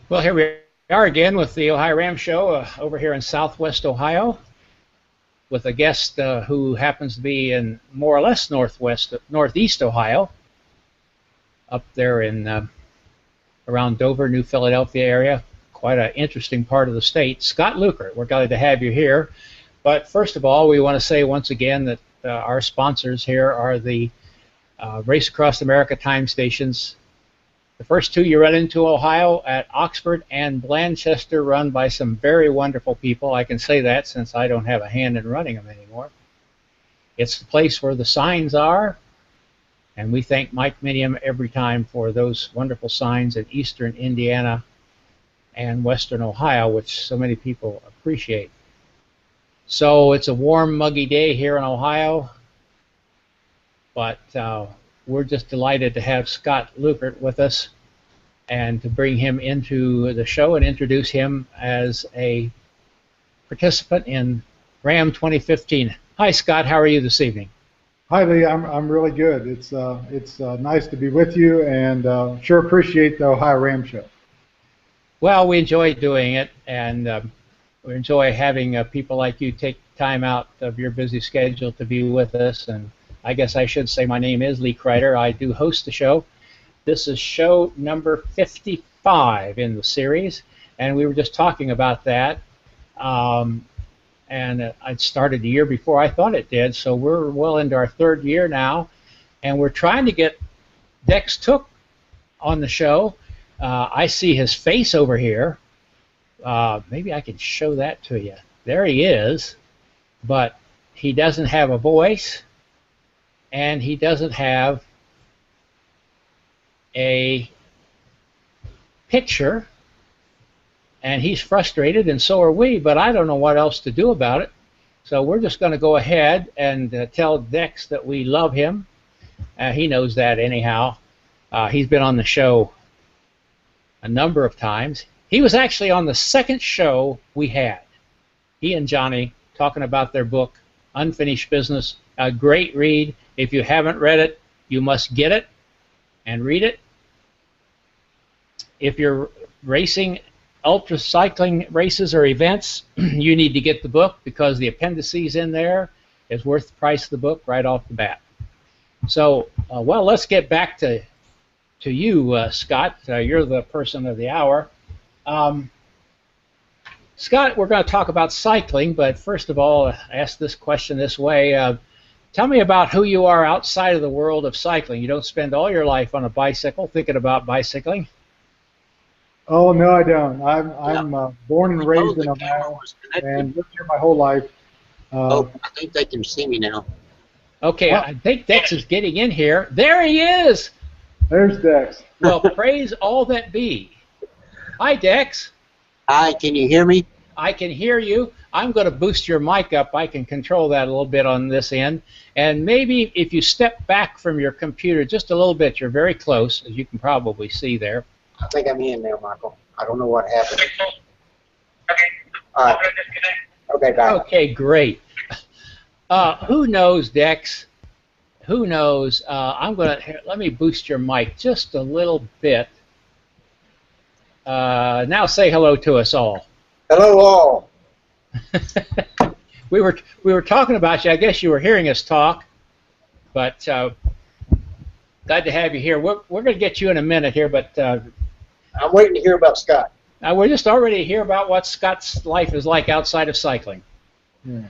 Well, here we are again with the OhioRAAM show over here in Southwest Ohio with a guest who happens to be in more or less Northeast Ohio, up there in around Dover, New Philadelphia area. Quite an interesting part of the state. Scott Luikart, we're glad to have you here. But first of all, we want to say once again that our sponsors here are the Race Across America time stations. The first two you run into Ohio at Oxford and Blanchester, run by some very wonderful people. I can say that since I don't have a hand in running them anymore. It's the place where the signs are, and we thank Mike Minium every time for those wonderful signs in eastern Indiana and western Ohio, which so many people appreciate. So it's a warm, muggy day here in Ohio, but we're just delighted to have Scott Luikart with us and to bring him into the show and introduce him as a participant in RAAM 2015. Hi, Scott. How are you this evening? Hi, Lee. I'm really good. It's nice to be with you, and sure appreciate the OhioRAAM show. Well, we enjoy doing it, and we enjoy having people like you take time out of your busy schedule to be with us. And I guess I should say my name is Lee Kreider. I do host the show. This is show number 55 in the series, and we were just talking about that. And it started the year before I thought it did, so we're well into our third year now, and we're trying to get Dex Tooke on the show. I see his face over here. Maybe I can show that to you. There he is, but he doesn't have a voice, and he doesn't have a picture, and he's frustrated, and so are we, but I don't know what else to do about it. So we're just going to go ahead and tell Dex that we love him. He knows that anyhow. He's been on the show a number of times. He was actually on the second show we had. He and Johnny talking about their book, Unfinished Business. A great read. If you haven't read it, you must get it and read it. If you're racing ultra cycling races or events, you need to get the book because the appendices in there is worth the price of the book right off the bat. So, well, let's get back to you, Scott. You're the person of the hour. Scott, we're going to talk about cycling, but first of all, ask this question this way. Tell me about who you are outside of the world of cycling. You don't spend all your life on a bicycle thinking about bicycling. Oh, no, I don't. I'm born and raised in Ohio and lived here my whole life. I think they can see me now. Okay, I think Dex is getting in here. There he is! There's Dex. Well, praise all that be. Hi, Dex. Hi, can you hear me? I can hear you. I'm going to boost your mic up. I can control that a little bit on this end. And maybe if you step back from your computer just a little bit, you're very close, as you can probably see there. I think I'm in there, Michael. I don't know what happened. Okay. All right. Okay, bye. Okay, great. Who knows, Dex? Who knows? Let me boost your mic just a little bit. Now say hello to us all. Hello, all. We were talking about you. I guess you were hearing us talk, but glad to have you here. We're going to get you in a minute here, but I'm waiting to hear about Scott. we're just already here about what Scott's life is like outside of cycling. Yeah.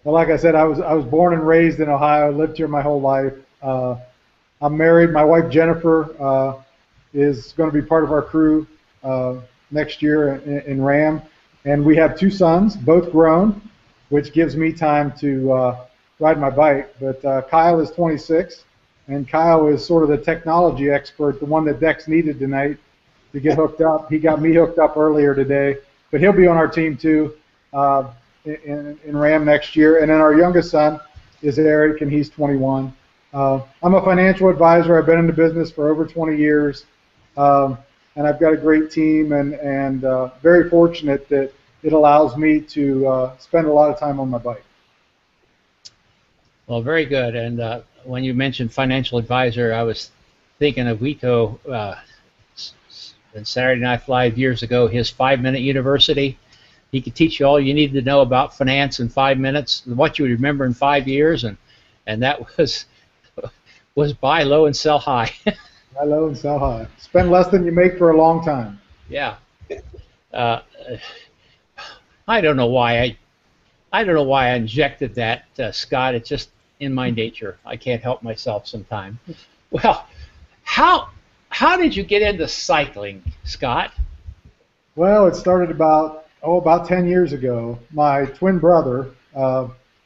Well, like I said, I was born and raised in Ohio. Lived here my whole life. I'm married. My wife Jennifer is going to be part of our crew next year in RAAM, and we have two sons, both grown, which gives me time to ride my bike. But Kyle is 26, and Kyle is sort of the technology expert, the one that Dex needed tonight to get hooked up. He got me hooked up earlier today, but he'll be on our team too in RAAM next year. And then our youngest son is Eric, and he's 21. I'm a financial advisor. I've been in the business for over 20 years, and I've got a great team, and very fortunate that it allows me to spend a lot of time on my bike. Well, very good. And when you mentioned financial advisor, I was thinking of Vito in Saturday Night Live years ago, his 5-minute university. He could teach you all you needed to know about finance in 5 minutes, what you would remember in 5 years, and that was buy low and sell high. Buy low and sell high. Spend less than you make for a long time. Yeah. Uh, I don't know why I injected that, Scott. It's just in my nature. I can't help myself sometimes. Well, how did you get into cycling, Scott? Well, it started about 10 years ago. My twin brother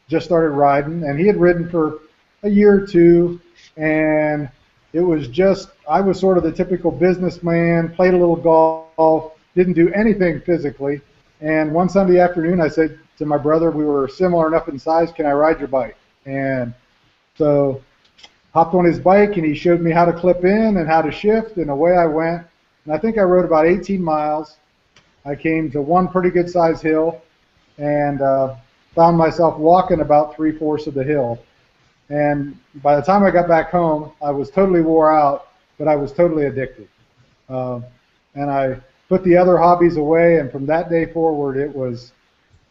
just started riding, and he had ridden for a year or two, and it was just, I was sort of the typical businessman, played a little golf, didn't do anything physically. And one Sunday afternoon, I said to my brother, we were similar enough in size, can I ride your bike? And so hopped on his bike, and he showed me how to clip in and how to shift, and away I went. And I think I rode about 18 miles. I came to one pretty good sized hill, and found myself walking about 3/4 of the hill. And by the time I got back home, I was totally wore out, but I was totally addicted. And I put the other hobbies away, and from that day forward, it was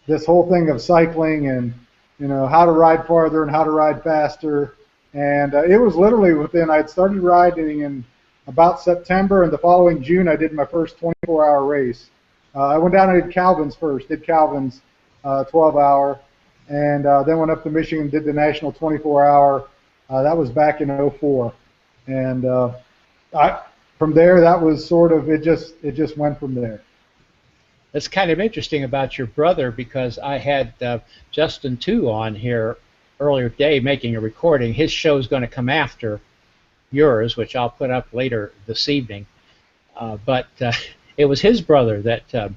this whole thing of cycling and, how to ride farther and how to ride faster. And it was literally I'd started riding in about September, and the following June, I did my first 24-hour race. I went down and did Calvin's first, did Calvin's 12-hour, and then went up to Michigan and did the national 24-hour. That was back in '04. And from there, that was sort of, it just went from there. That's kind of interesting about your brother, because I had Justin Tooke on here earlier today making a recording. His show is going to come after yours, which I'll put up later this evening. But it was his brother that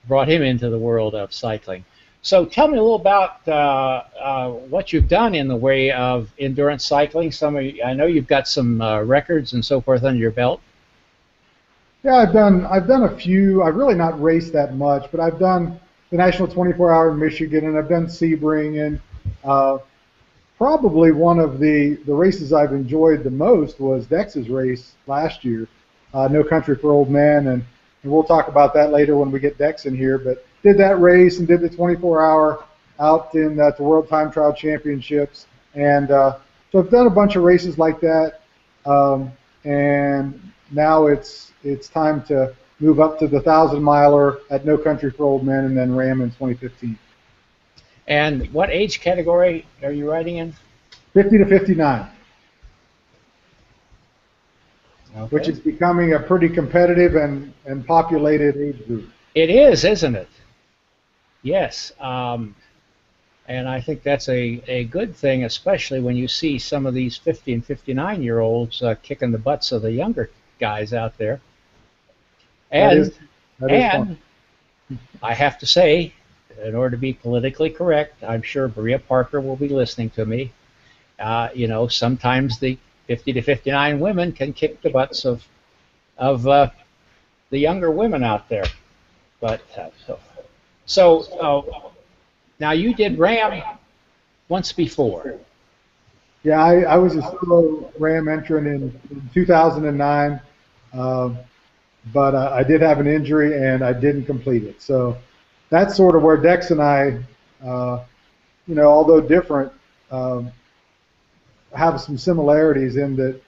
brought him into the world of cycling. So tell me a little about what you've done in the way of endurance cycling. I know you've got some records and so forth under your belt. Yeah, I've done a few. I've really not raced that much, but I've done the national 24-hour in Michigan, and I've done Sebring, and probably one of the races I've enjoyed the most was Dex's race last year, No Country for Old Men, and we'll talk about that later when we get Dex in here. But did that race and did the 24-hour out in the World Time Trial Championships, and so I've done a bunch of races like that, and now it's time to move up to the 1,000-miler at No Country for Old Men, and then RAAM in 2015. And what age category are you riding in? 50 to 59. Okay. Which is becoming a pretty competitive and populated age group. It is, isn't it? Yes. And I think that's a good thing, especially when you see some of these 50 and 59-year-olds kicking the butts of the younger guys out there. And that is fun. I have to say, in order to be politically correct, I'm sure Maria Parker will be listening to me. Sometimes the 50 to 59 women can kick the butts of the younger women out there. But now you did RAAM once before. Yeah, I was a solo RAAM entrant in 2009, but I did have an injury and I didn't complete it. So that's sort of where Dex and I, although different, have some similarities in that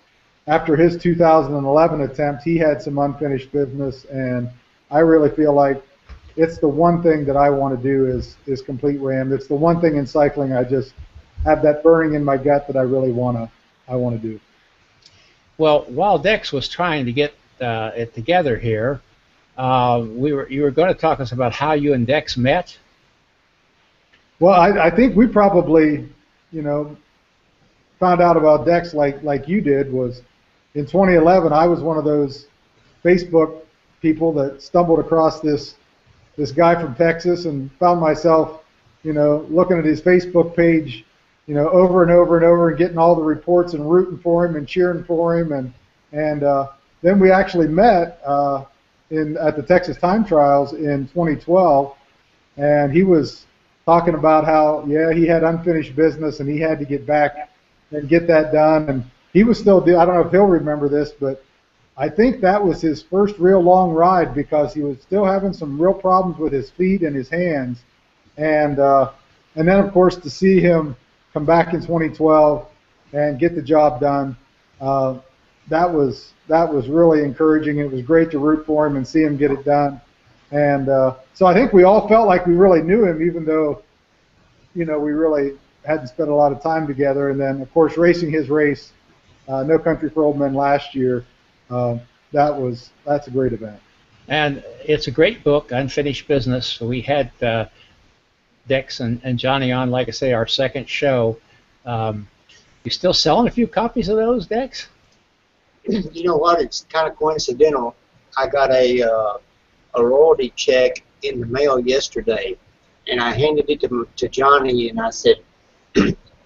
after his 2011 attempt, he had some unfinished business, and I really feel like it's the one thing that I want to do is complete RAAM. It's the one thing in cycling I just have that burning in my gut that I really want to do. Well, while Dex was trying to get it together here, you were going to talk to us about how you and Dex met. Well, I think we probably, found out about Dex like you did. Was in 2011. I was one of those Facebook people that stumbled across this guy from Texas and found myself, looking at his Facebook page, over and over and over, and getting all the reports and rooting for him and cheering for him, and then we actually met at the Texas Time Trials in 2012, and he was talking about how he had unfinished business and he had to get back and get that done, and he was still I don't know if he'll remember this, but I think that was his first real long ride because he was still having some real problems with his feet and his hands. And then, of course, to see him come back in 2012 and get the job done, that was really encouraging. It was great to root for him and see him get it done. And so I think we all felt like we really knew him, even though, we really hadn't spent a lot of time together. And then, of course, racing his race, No Country for Old Men last year, that's a great event. And it's a great book, Unfinished Business. We had Dex and Johnny on, like I say, our second show. You still selling a few copies of those, Dex? You know what? It's kind of coincidental. I got a royalty check in the mail yesterday, and I handed it to Johnny, and I said,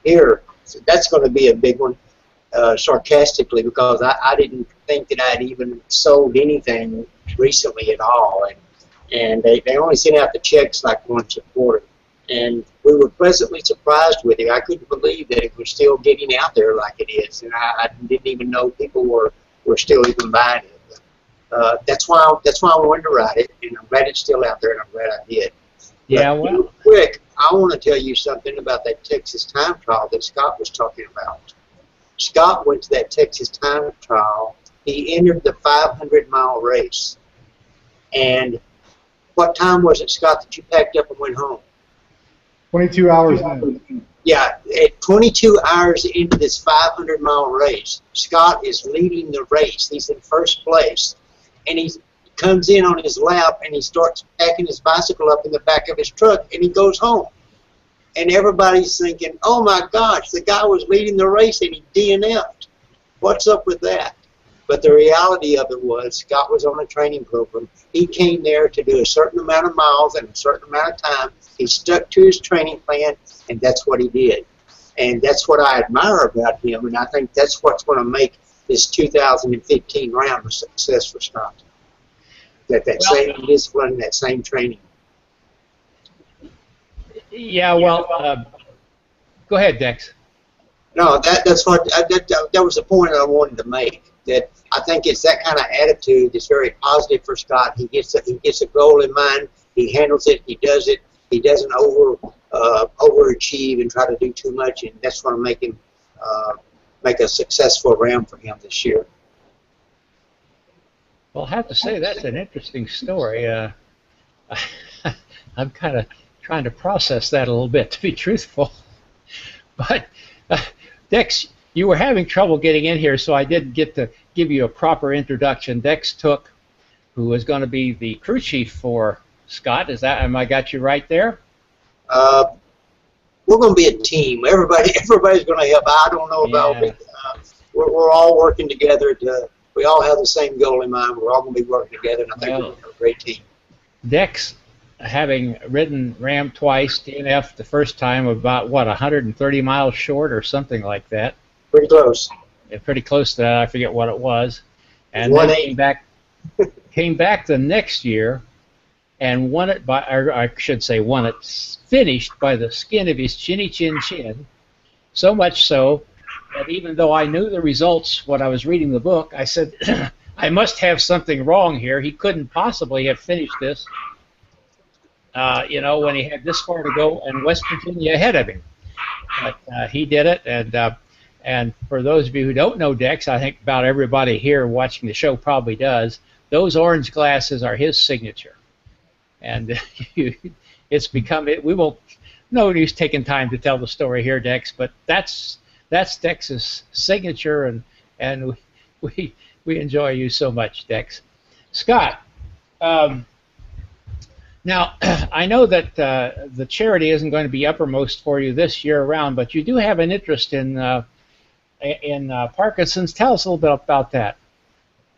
"Here, so that's going to be a big one," sarcastically, because I didn't think that I'd even sold anything recently at all, and they only sent out the checks like once a quarter. And we were pleasantly surprised with it. I couldn't believe that it was still getting out there like it is, and I didn't even know people were still even buying it. That's why I wanted to write it, and I'm glad it's still out there, and I'm glad I did. Yeah, but well, real quick, I want to tell you something about that Texas time trial that Scott was talking about. Scott went to that Texas time trial. He entered the 500-mile race. And what time was it, Scott, that you packed up and went home? 22 hours in. Yeah, at 22 hours into this 500-mile race, Scott is leading the race. He's in first place, and he comes in on his lap, and he starts packing his bicycle up in the back of his truck, and he goes home. And everybody's thinking, oh my gosh, the guy was leading the race, and he DNF'd. What's up with that? But the reality of it was Scott was on a training program. He came there to do a certain amount of miles in a certain amount of time. He stuck to his training plan, and that's what he did. And that's what I admire about him, and I think that's what's going to make this 2015 round a success for Scott. That same discipline, that same training. Yeah, well, go ahead, Dex. No, that's what that was the point I wanted to make. That I think it's that kind of attitude that's very positive for Scott. He gets a goal in mind. He handles it. He does it. He doesn't overachieve and try to do too much, and that's going to make him make a successful round for him this year. Well, I have to say that's an interesting story. I'm kind of trying to process that a little bit, to be truthful. But Dex, you were having trouble getting in here, so I didn't get to give you a proper introduction. Dex Tooke, who is going to be the crew chief for Scott. Am I got you right there? We're going to be a team. Everybody's going to help. I don't know about it. We're all working together. We all have the same goal in mind. We're all going to be working together, and I think we're going to have a great team. Dex, having ridden RAM twice, DNF the first time about, 130 miles short or something like that. Pretty close. Yeah, pretty close to that. I forget what it was. And then came back the next year and won it by, or I should say won it, finished by the skin of his chinny chin chin. So much so that even though I knew the results when I was reading the book, I said, I must have something wrong here. He couldn't possibly have finished this, when he had this far to go and West Virginia ahead of him. But he did it, and for those of you who don't know Dex, I think about everybody here watching the show probably does, those orange glasses are his signature. And it's become, we won't, no use taking time to tell the story here, Dex, but that's Dex's signature, and we enjoy you so much, Dex. Scott, now I know that the charity isn't going to be uppermost for you this year around, but you do have an interest in Parkinson's. Tell us a little bit about that.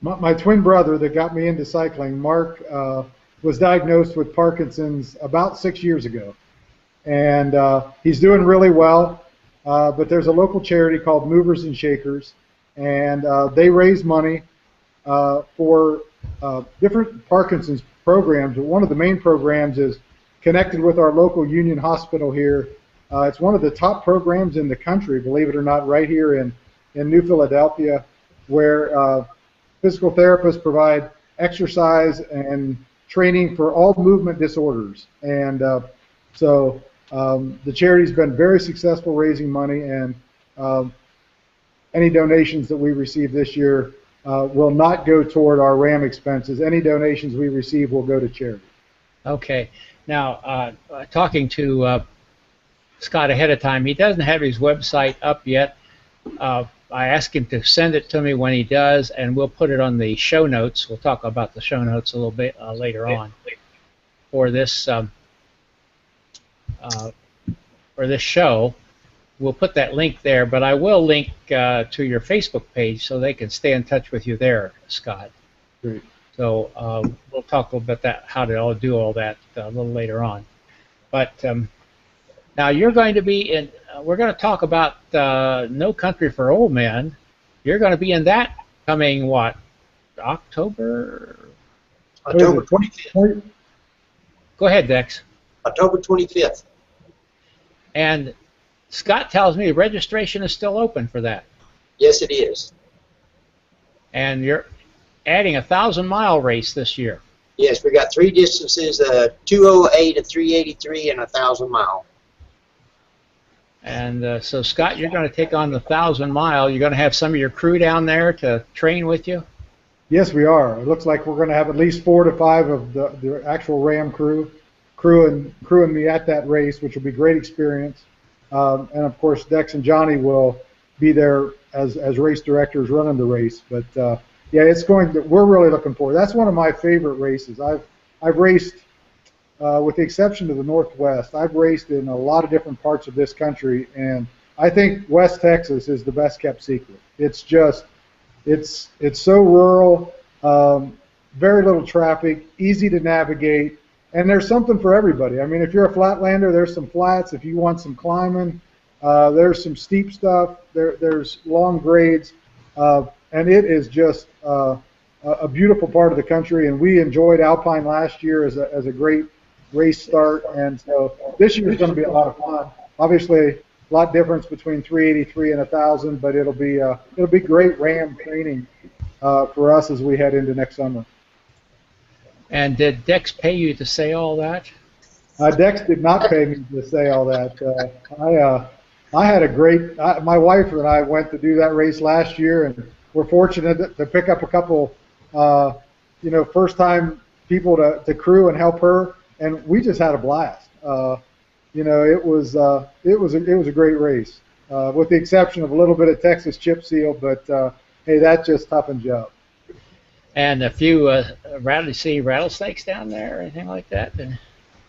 My twin brother that got me into cycling, Mark, was diagnosed with Parkinson's about 6 years ago, and he's doing really well. But there's a local charity called Movers and Shakers, and they raise money for different Parkinson's programs. One of the main programs is connected with our local Union Hospital here. It's one of the top programs in the country, believe it or not, right here in New Philadelphia, where physical therapists provide exercise and training for all movement disorders. And so the charity's been very successful raising money, and any donations that we receive this year will not go toward our RAM expenses. Any donations we receive will go to charity. Okay. Now, talking to Scott ahead of time, he doesn't have his website up yet. I asked him to send it to me when he does, and we'll put it on the show notes. We'll talk about the show notes a little bit later on for this show. We'll put that link there, but I will link to your Facebook page so they can stay in touch with you there, Scott. Great. So we'll talk a little bit about how to do all that a little later on. But now you're going to be in. We're going to talk about No Country for Old Men. You're going to be in that coming what? October 25th. Go ahead, Dex. October 25th. And Scott tells me registration is still open for that. Yes, it is. And you're adding a 1,000-mile race this year. Yes, we got 3 distances: 208, a 383, and a 1,000-mile. And so, Scott, you're going to take on the 1,000-mile. You're going to have some of your crew down there to train with you? Yes, we are. It looks like we're going to have at least 4 to 5 of the actual RAM crew and me at that race, which will be a great experience. And of course, Dex and Johnny will be there as race directors running the race. But yeah, we're really looking forward. That's one of my favorite races. I've raced, with the exception of the Northwest, I've raced in a lot of different parts of this country, and I think West Texas is the best kept secret. It's just, it's so rural, very little traffic, easy to navigate, and there's something for everybody. I mean, if you're a flatlander, there's some flats. If you want some climbing, there's some steep stuff. There's long grades, and it is just a beautiful part of the country. And we enjoyed Alpine last year as a great race start, and so this year is going to be a lot of fun. Obviously, a lot difference between 383 and 1,000, but it'll be great RAM training for us as we head into next summer. And did Dex pay you to say all that? Dex did not pay me to say all that. I had a great. My wife and I went to do that race last year, and we're fortunate to pick up a couple, first-time people to crew and help her, and we just had a blast. It was a great race, with the exception of a little bit of Texas chip seal, but hey, that just toughens you up. And a few rattlesnakes down there or anything like that?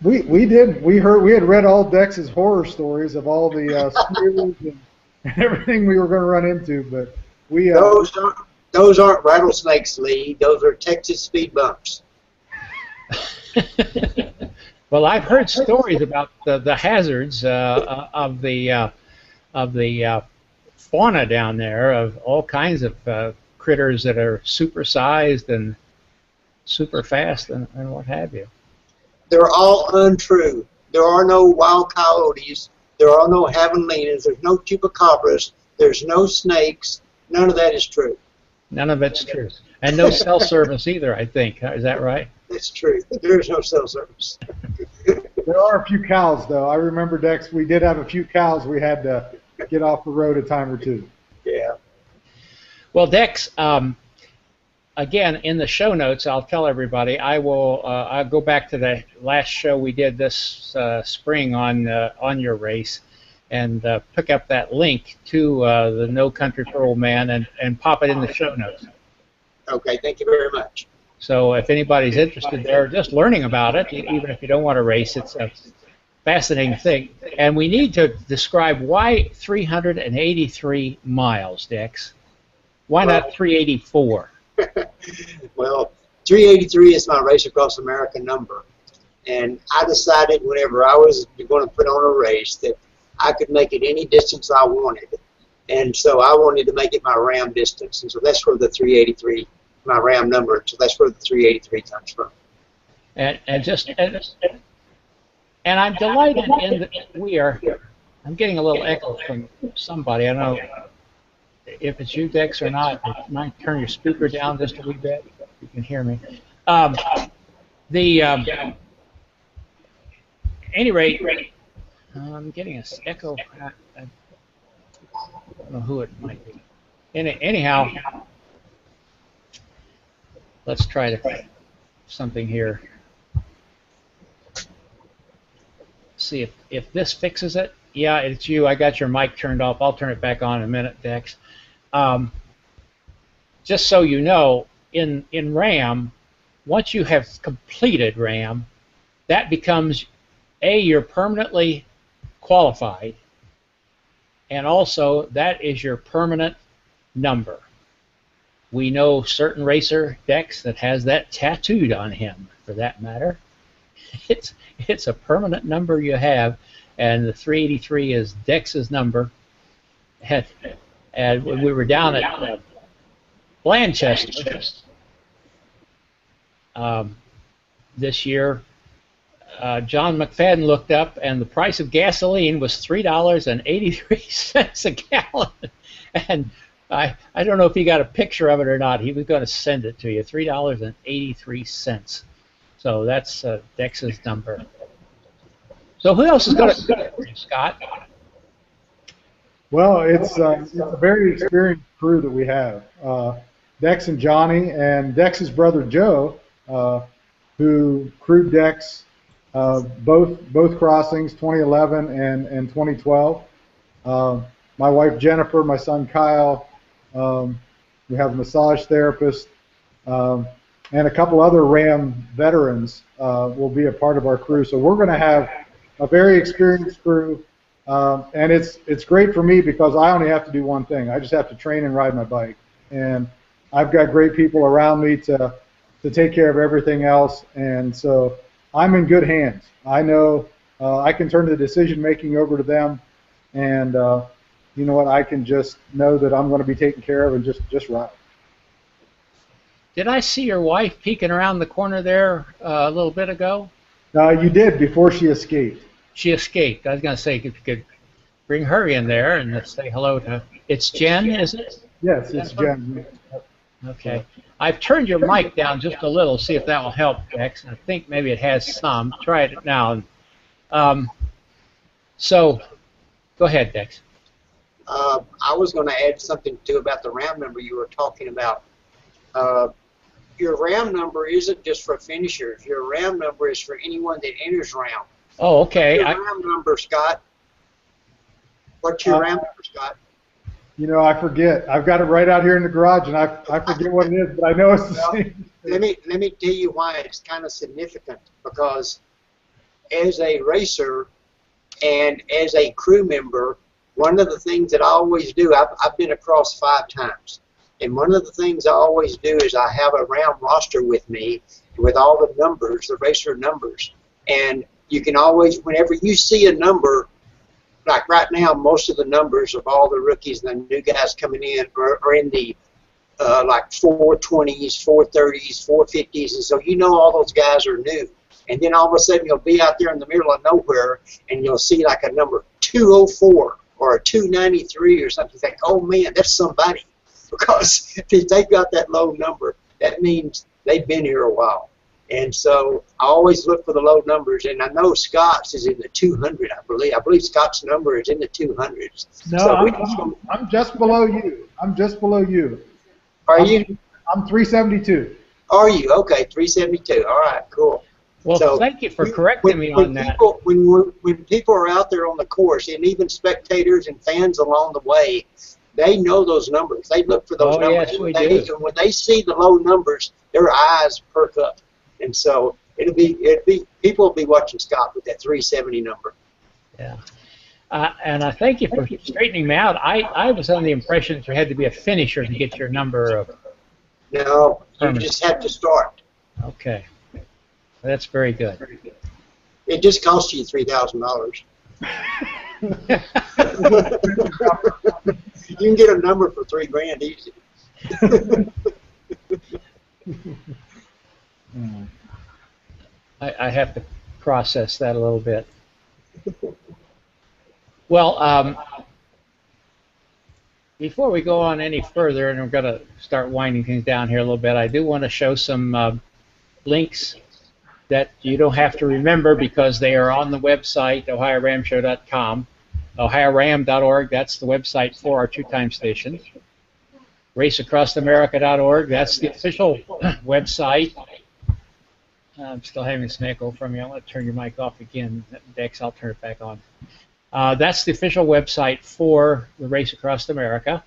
We did. We had read all Dex's horror stories of all the spears and everything we were going to run into, but we those aren't rattlesnakes, Lee. Those are Texas speed bumps. Well, I've heard stories about the hazards of the fauna down there, of all kinds of critters that are supersized and super fast and what have you. They're all untrue. There are no wild coyotes. There are no javelinas. There's no chupacabras. There's no snakes. None of that is true. None of it's true. And no cell service either, I think. Is that right? That's true. There's no cell service. There are a few cows, though. I remember, Dex, we did have a few cows we had to get off the road a time or two. Yeah. Well, Dex, again, in the show notes, I'll tell everybody, I'll go back to the last show we did this spring on your race and pick up that link to the No Country for Old Men and pop it in the show notes. Okay, thank you very much. So if anybody's interested there, just learning about it, even if you don't want to race, it's a fascinating thing. And we need to describe why 383 miles, Dex. Why not 384? Well, 383 is my Race Across America number. And I decided whenever I was going to put on a race that I could make it any distance I wanted. And so I wanted to make it my RAM distance. And so that's where the 383, my RAM number, so that's where the 383 comes from. And I'm delighted in that I'm getting a little echo from somebody. I don't know. if it's you, Dex, or not. You might turn your speaker down just a wee bit. You can hear me. Um, the any rate, I'm getting an echo. I don't know who it might be. Anyhow, let's try something here. See if this fixes it. Yeah, it's you. I got your mic turned off. I'll turn it back on in a minute, Dex. Just so you know, in RAM, once you have completed RAM, that becomes you're permanently qualified, and also that is your permanent number. We know certain racer, Dex, that has that tattooed on him, for that matter. It's a permanent number you have, and the 383 is Dex's number. And when we were down at Blanchester this year, John McFadden looked up, and the price of gasoline was $3.83 a gallon. And I don't know if he got a picture of it or not. He was going to send it to you, $3.83. So that's Dex's number. So who else is going to for you, Scott? Well, it's a very experienced crew that we have. Dex and Johnny, and Dex's brother Joe, who crewed Dex both crossings, 2011 and 2012. My wife Jennifer, my son Kyle. We have a massage therapist, and a couple other RAM veterans will be a part of our crew. So we're going to have a very experienced crew, and it's great for me because I only have to do one thing. I just have to train and ride my bike, and I've got great people around me to take care of everything else, and so I'm in good hands. I know I can turn the decision making over to them, and you know what? I can just know that I'm going to be taken care of and just ride. Did I see your wife peeking around the corner there a little bit ago? You did, before she escaped. She escaped. I was going to say, if you could bring her in there and let's say hello to. It's Jen, is it? Yes, it's Jen. Okay. I've turned your mic down just a little, see if that will help, Dex. I think maybe it has some. Try it now. So, go ahead, Dex. I was going to add something too about the RAM number you were talking about. Your RAM number isn't just for finishers. Your RAM number is for anyone that enters RAM. Oh, okay. What's your RAM number, Scott? What's your RAM number, Scott? You know, I forget. I've got it right out here in the garage, and I forget what it is, but I know it's the same. Let me tell you why it's kind of significant. Because as a racer and as a crew member, one of the things that I always do, I've been across 5 times, and one of the things I always do is I have a RAM roster with me with all the numbers, the racer numbers, and you can always, whenever you see a number, like right now, most of the numbers of all the rookies and the new guys coming in are in the like 420s, 430s, 450s, and so you know all those guys are new. And then all of a sudden you'll be out there in the middle of nowhere and you'll see like a number 204 or a 293 or something. You think, oh man, that's somebody. Because if they've got that low number, that means they've been here a while. And so I always look for the low numbers, and I know Scott's is in the 200, I believe. I believe Scott's number is in the 200s. No, so I'm just below you. I'm just below you. Are you? I'm 372. Are you? Okay, 372. All right, cool. Well, so thank you for correcting me on that. When people are out there on the course, and even spectators and fans along the way, they know those numbers. They look for those numbers. Yes, we do. And when they see the low numbers, their eyes perk up. And so people will be watching Scott with that 370 number. Yeah. And I thank you for straightening me out. I was under the impression that you had to be a finisher to get your number of. No, you just have to start. Okay. That's very good. It just costs you $3,000. You can get a number for $3,000 easy. I have to process that a little bit. Well, before we go on any further, and we're going to start winding things down here a little bit, I do want to show some links that you don't have to remember because they are on the website, OhioRAAMshow.com. OhioRAAM.org, that's the website for our two-time station. RaceAcrossAmerica.org, that's the official website. I'm still having some echo from you. I'm going to turn your mic off again. Dex, I'll turn it back on. That's the official website for the Race Across America.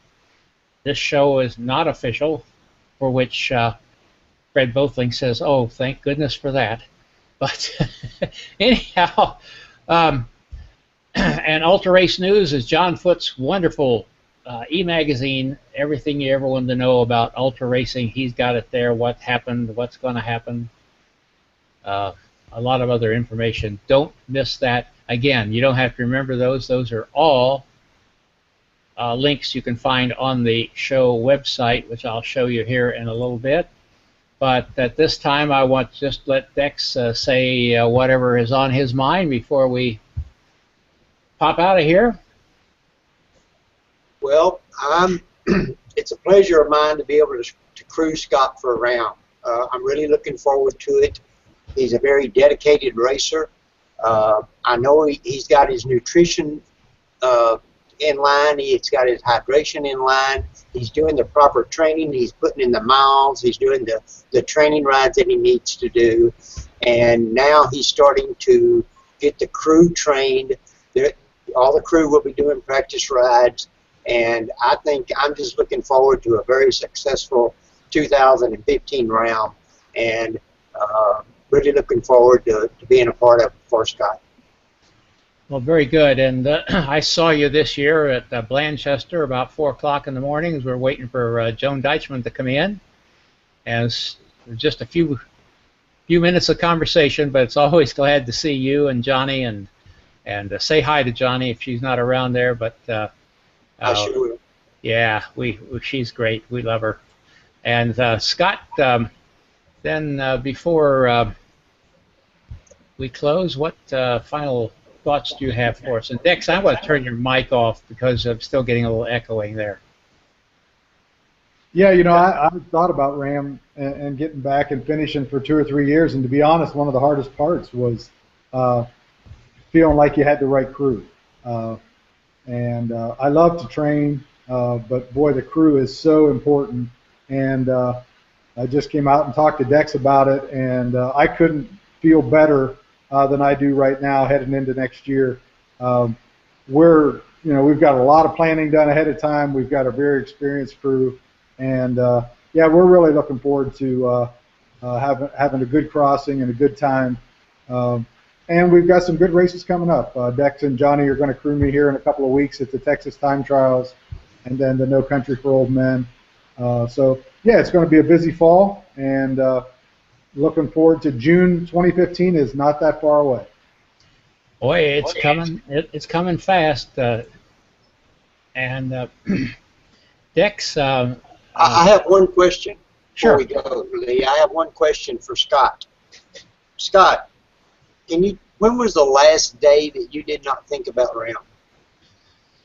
This show is not official, for which Fred Bothling says, oh, thank goodness for that. But anyhow, and Ultra Race News is John Foot's wonderful e-magazine. Everything you ever wanted to know about ultra racing, he's got it there. What happened, what's going to happen. A lot of other information. Don't miss that. Again, you don't have to remember those. Those are all links you can find on the show website, which I'll show you here in a little bit. But at this time, I want to just let Dex say whatever is on his mind before we pop out of here. Well, it's a pleasure of mine to be able to crew Scott for a round. I'm really looking forward to it. He's a very dedicated racer. I know he's got his nutrition in line. He's got his hydration in line. He's doing the proper training. He's putting in the miles. He's doing the training rides that he needs to do. And now he's starting to get the crew trained. All the crew will be doing practice rides. And I think I'm just looking forward to a very successful 2015 round. And really looking forward to being a part of it for Scott. Well, very good. And I saw you this year at Blanchester about 4 o'clock in the morning as we were waiting for Joan Deichmann to come in. And just a few minutes of conversation, but it's always glad to see you and Johnny and say hi to Johnny if she's not around there. But I sure will. Yeah, she's great. We love her. And Scott, then before we close, what final thoughts do you have for us? And Dex, I want to turn your mic off because I'm still getting a little echoing there. Yeah, you know, I thought about RAM and getting back and finishing for 2 or 3 years, and to be honest, one of the hardest parts was feeling like you had the right crew. And I love to train, but boy, the crew is so important. And I just came out and talked to Dex about it, and I couldn't feel better than I do right now heading into next year. We've got a lot of planning done ahead of time. We've got a very experienced crew, and yeah, we're really looking forward to having a good crossing and a good time. And we've got some good races coming up. Dex and Johnny are going to crew me here in a couple of weeks at the Texas Time Trials, and then the No Country for Old Men. So yeah, it's going to be a busy fall, and looking forward to June 2015 is not that far away. Boy, it's coming. It's coming fast. And Dex, I have one question before sure. we go, Lee. I have one question for Scott. Scott, when was the last day that you did not think about RAM?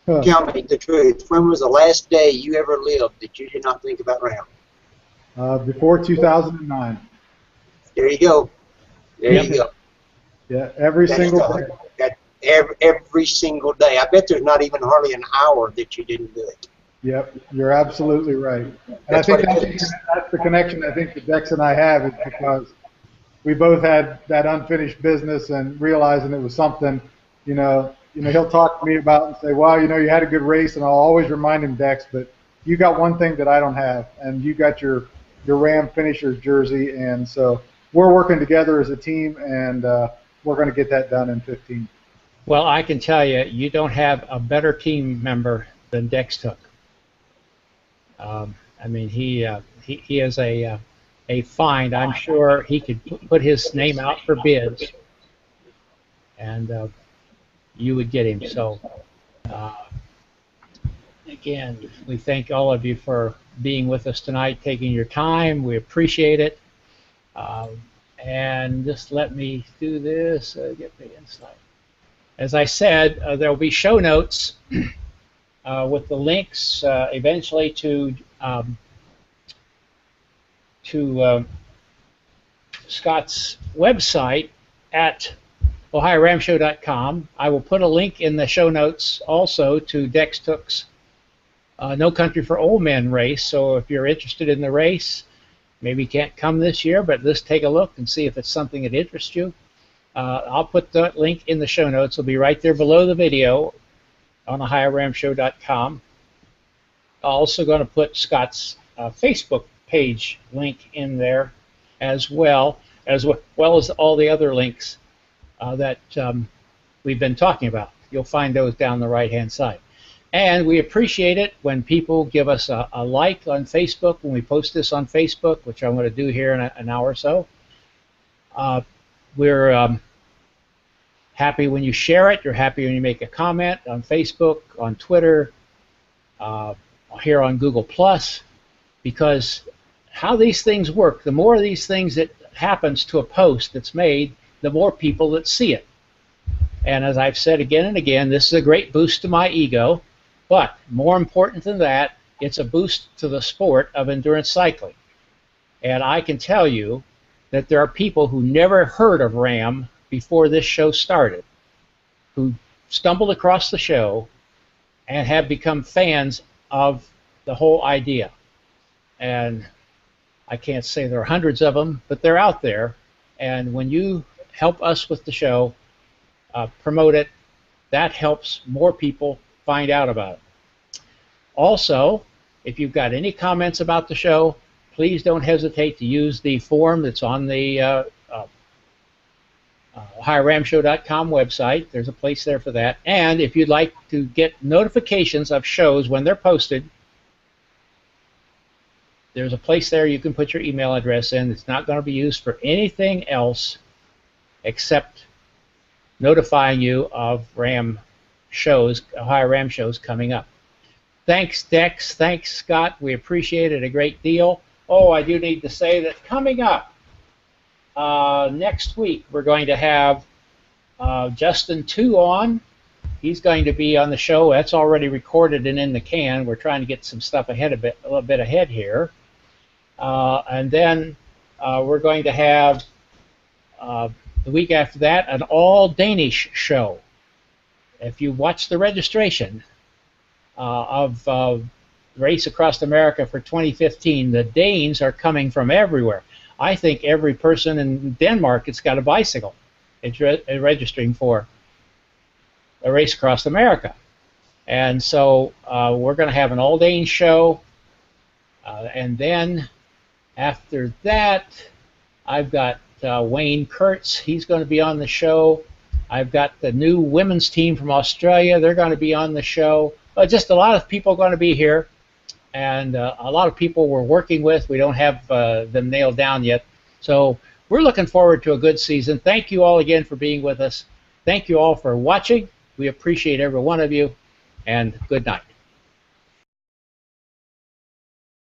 Tell me the truth. When was the last day you ever lived that you did not think about RAM? Before 2009. There you go. There you go. Yeah, every single day. Every single day. I bet there's not even hardly an hour that you didn't do it. Yep, you're absolutely right. And I think that's the connection I think that Dex and I have, is because we both had that unfinished business and realizing it was something, he'll talk to me about and say, well, you had a good race, and I'll always remind him, Dex, but you got one thing that I don't have, and you got your RAM finisher jersey, and so we're working together as a team, and we're going to get that done in 15. Well, I can tell you, you don't have a better team member than Dex Tooke. I mean, he is a find. I'm sure he could put his name out for bids, and you would get him. So, again, we thank all of you for being with us tonight, taking your time. We appreciate it. And just let me do this, get the insight. As I said, there will be show notes with the links eventually to Scott's website at OhioRAAMshow.com. I will put a link in the show notes also to Dex Tooke's No Country for Old Men race. So if you're interested in the race, maybe you can't come this year, but let's take a look and see if it's something that interests you. I'll put the link in the show notes. It'll be right there below the video on OhioRAAMshow.com. I'm also going to put Scott's Facebook page link in there as well as all the other links that we've been talking about. You'll find those down the right-hand side. And we appreciate it when people give us a like on Facebook when we post this on Facebook, which I'm going to do here in an hour or so. We're happy when you share it. You're happy when you make a comment on Facebook, on Twitter, here on Google+, because how these things work, the more of these things that happens to a post that's made, the more people that see it. And as I've said again and again, this is a great boost to my ego, but more important than that, it's a boost to the sport of endurance cycling. And I can tell you that there are people who never heard of RAAM before this show started, who stumbled across the show and have become fans of the whole idea. And I can't say there are hundreds of them, but they're out there. And when you help us with the show, promote it, that helps more people find out about it. Also, if you've got any comments about the show, please don't hesitate to use the form that's on the OhioRAAMshow.com website. There's a place there for that. And if you'd like to get notifications of shows when they're posted, there's a place there you can put your email address in. It's not going to be used for anything else except notifying you of RAAM shows, OhioRAAM shows coming up. Thanks, Dex. Thanks, Scott. We appreciate it a great deal. Oh, I do need to say that coming up next week, we're going to have Justin Tooke on. He's going to be on the show. That's already recorded and in the can. We're trying to get some stuff ahead a little bit ahead here. And then we're going to have the week after that an all-Danish show. If you watch the registration of Race Across America for 2015, the Danes are coming from everywhere. I think every person in Denmark that's got a bicycle is registering for a Race Across America. And so we're going to have an all-Dane show. And then after that, I've got Wayne Kurtz. He's going to be on the show. I've got the new women's team from Australia. They're going to be on the show. Just a lot of people are going to be here. And a lot of people we're working with. We don't have them nailed down yet. So we're looking forward to a good season. Thank you all again for being with us. Thank you all for watching. We appreciate every one of you. And good night.